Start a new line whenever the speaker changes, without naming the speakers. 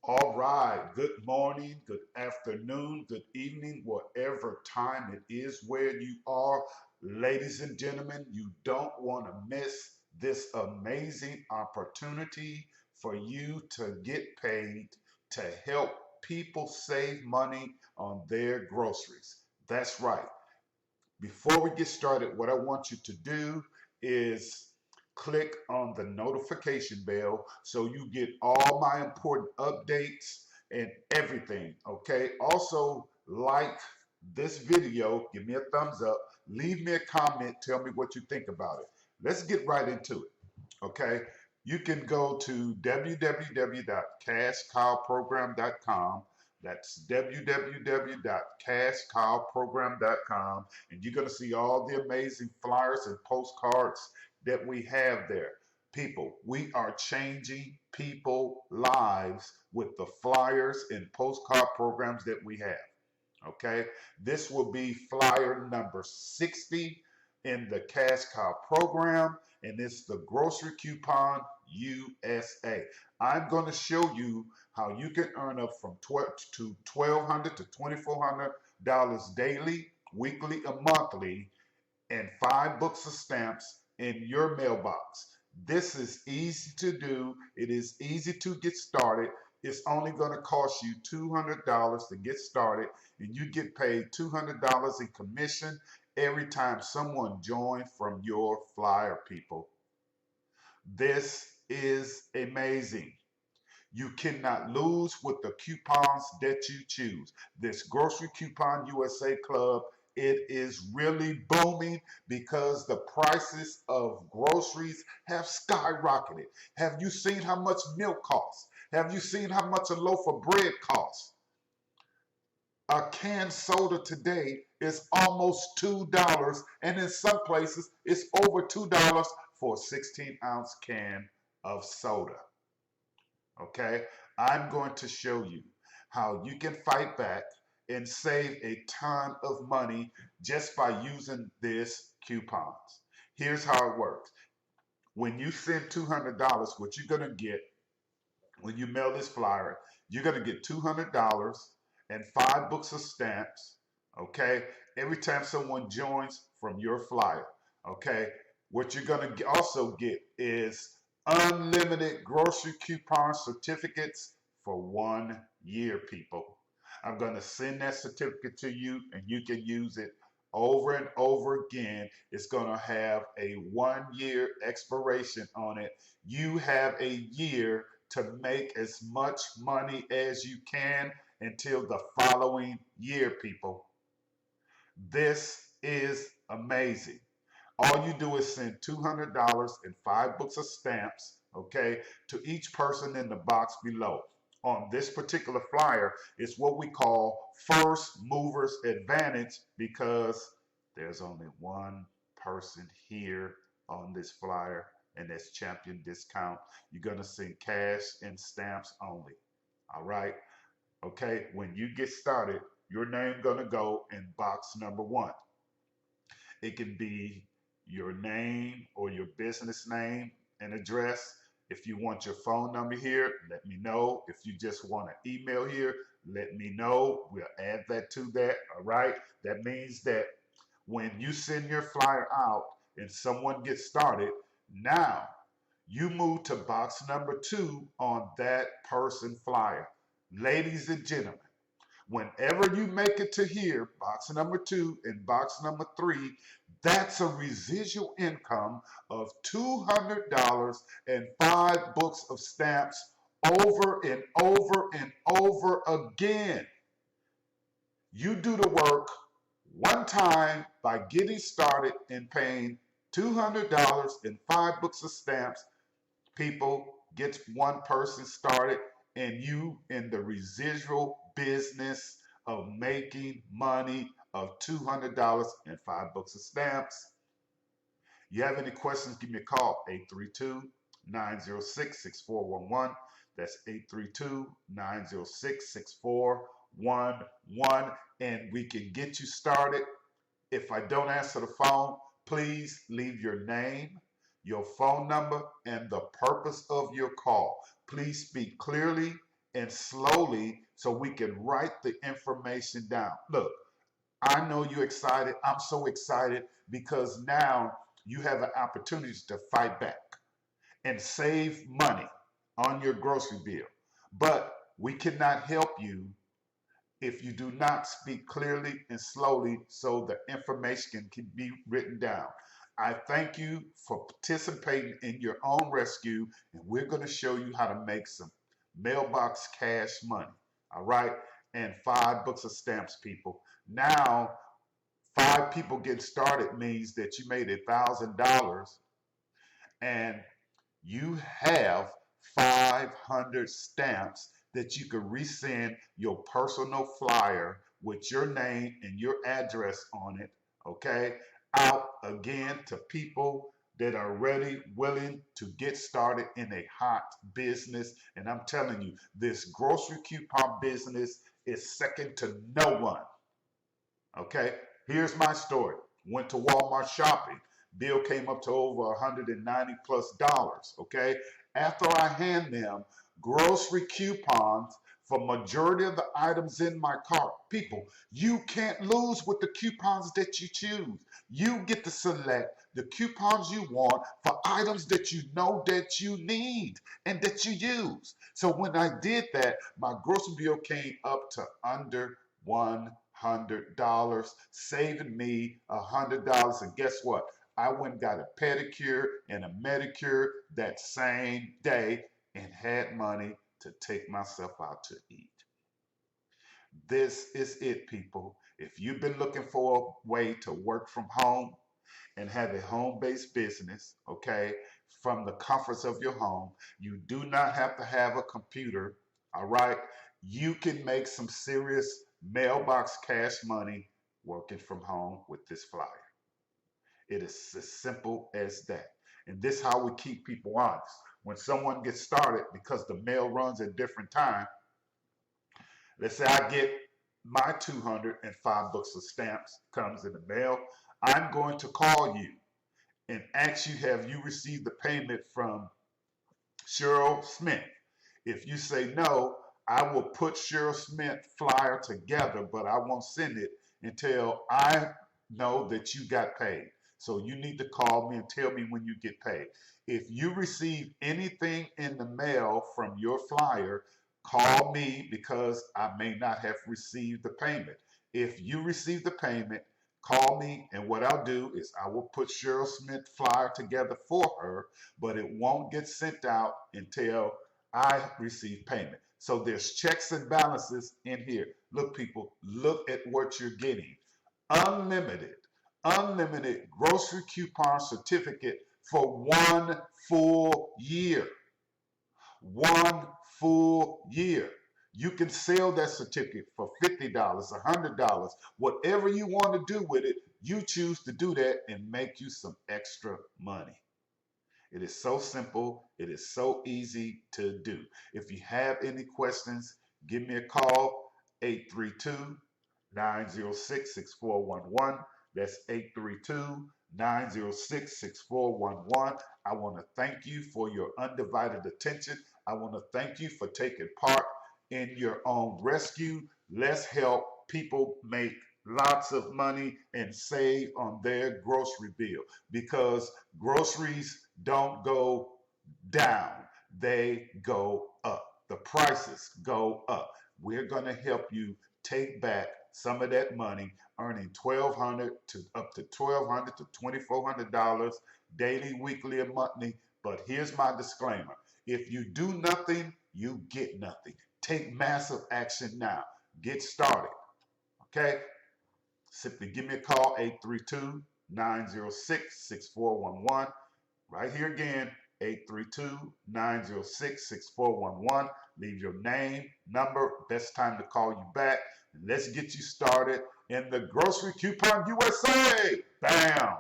All right. Good morning, good afternoon, good evening, whatever time it is where you are. Ladies and gentlemen, you don't want to miss this amazing opportunity for you to get paid to help people save money on their groceries. That's right. Before we get started, what I want you to do is click on the notification bell so you get all my important updates and everything. Okay. Also, like this video, give me a thumbs up, leave me a comment, tell me what you think about it. Let's get right into it. Okay. You can go to www.cashcowprogram.com. That's www.cashcowprogram.com, and you're going to see all the amazing flyers and postcards that we have there. People, we are changing people lives with the flyers and postcard programs that we have. Okay, this will be flyer number 60 in the Cash Cow program, and it's the Grocery Coupon USA. I'm going to show you how you can earn up from $1,200 to $2,400 daily, weekly, or monthly, and 5 books of stamps in your mailbox. This is easy to do. It is easy to get started. It's only going to cost you $200 to get started, and you get paid $200 in commission every time someone joins from your flyer, people. This is amazing. You cannot lose with the coupons that you choose. This Grocery Coupon USA Club, it is really booming because the prices of groceries have skyrocketed. Have you seen how much milk costs? Have you seen how much a loaf of bread costs? A canned soda today is almost $2, and in some places it's over $2 for a 16-ounce can of soda. Okay, I'm going to show you how you can fight back and save a ton of money just by using this coupons. Here's how it works. When you send $200, what you're going to get when you mail this flyer, you're going to get $200 and 5 books of stamps, okay, every time someone joins from your flyer, okay. What you're going to also get is unlimited grocery coupon certificates for 1 year, people. I'm going to send that certificate to you, and you can use it over and over again. It's going to have a 1 year expiration on it. You have a year to make as much money as you can until the following year, people. This is amazing. All you do is send $200 and 5 books of stamps, okay, to each person in the box below. On this particular flyer, it's what we call first movers advantage because there's only one person here on this flyer, and that's champion discount. You're going to send cash and stamps only. All right. Okay. When you get started, your name going to go in box number 1. It can be your name or your business name and address. If you want your phone number here, let me know. If you just want an email here, let me know. We'll add that to that. All right. That means that when you send your flyer out and someone gets started, now you move to box number 2 on that person flyer. Ladies and gentlemen, whenever you make it to here, box number 2 and box number 3, that's a residual income of $200 and 5 books of stamps over and over and over again. You do the work one time by getting started and paying $200 and 5 books of stamps. People, gets one person started, and you in the residual business of making money of $200 and 5 books of stamps. You have any questions, give me a call, 832-906-6411. That's 832-906-6411, and we can get you started. If I don't answer the phone, please leave your name, your phone number, and the purpose of your call. Please speak clearly and slowly so we can write the information down. Look, I know you're excited. I'm so excited because now you have an opportunity to fight back and save money on your grocery bill. But we cannot help you if you do not speak clearly and slowly so the information can be written down. I thank you for participating in your own rescue, and we're going to show you how to make some mailbox cash money. All right, and 5 books of stamps, people. Now, 5 people getting started means that you made $1,000 and you have 500 stamps that you can resend your personal flyer with your name and your address on it, okay, out again to people that are ready, willing to get started in a hot business. And I'm telling you, this grocery coupon business is second to no one. Okay, here's my story. Went to Walmart shopping. Bill came up to over $190+. Okay, after I hand them grocery coupons for majority of the items in my cart. People, you can't lose with the coupons that you choose. You get to select the coupons you want for items that you know that you need and that you use. So when I did that, my grocery bill came up to under $100, saving me $100. And guess what? I went and got a pedicure and a manicure that same day and had money to take myself out to eat. This is it, people. If you've been looking for a way to work from home and have a home-based business, okay, from the comforts of your home, you do not have to have a computer, all right? You can make some serious mailbox cash money working from home with this flyer. It is as simple as that. And this is how we keep people honest. When someone gets started, because the mail runs at different time, let's say I get my 205 books of stamps comes in the mail, I'm going to call you and ask you, have you received the payment from Cheryl Smith? If you say no, I will put Cheryl Smith flyer together, but I won't send it until I know that you got paid. So you need to call me and tell me when you get paid. If you receive anything in the mail from your flyer, call me because I may not have received the payment. If you receive the payment, call me, and what I'll do is I will put Cheryl Smith flyer together for her, but it won't get sent out until I receive payment. So there's checks and balances in here. Look, people, look at what you're getting. Unlimited grocery coupon certificate for 1 full year. 1 full year. You can sell that certificate for $50, $100, whatever you want to do with it. You choose to do that and make you some extra money. It is so simple. It is so easy to do. If you have any questions, give me a call, 832-906-6411. That's 832-906-6411. I want to thank you for your undivided attention. I want to thank you for taking part in your own rescue. Let's help people make lots of money and save on their grocery bill, because groceries don't go down, they go up. The prices go up. We're going to help you take back some of that money, earning $1,200 to up to $1,200 to $2,400 daily, weekly, and monthly. But here's my disclaimer. If you do nothing, you get nothing. Take massive action now. Get started. Okay? Simply give me a call, 832-906-6411. Right here again, 832-906-6411. Leave your name, number, best time to call you back. And let's get you started in the Grocery Coupon USA. Bam!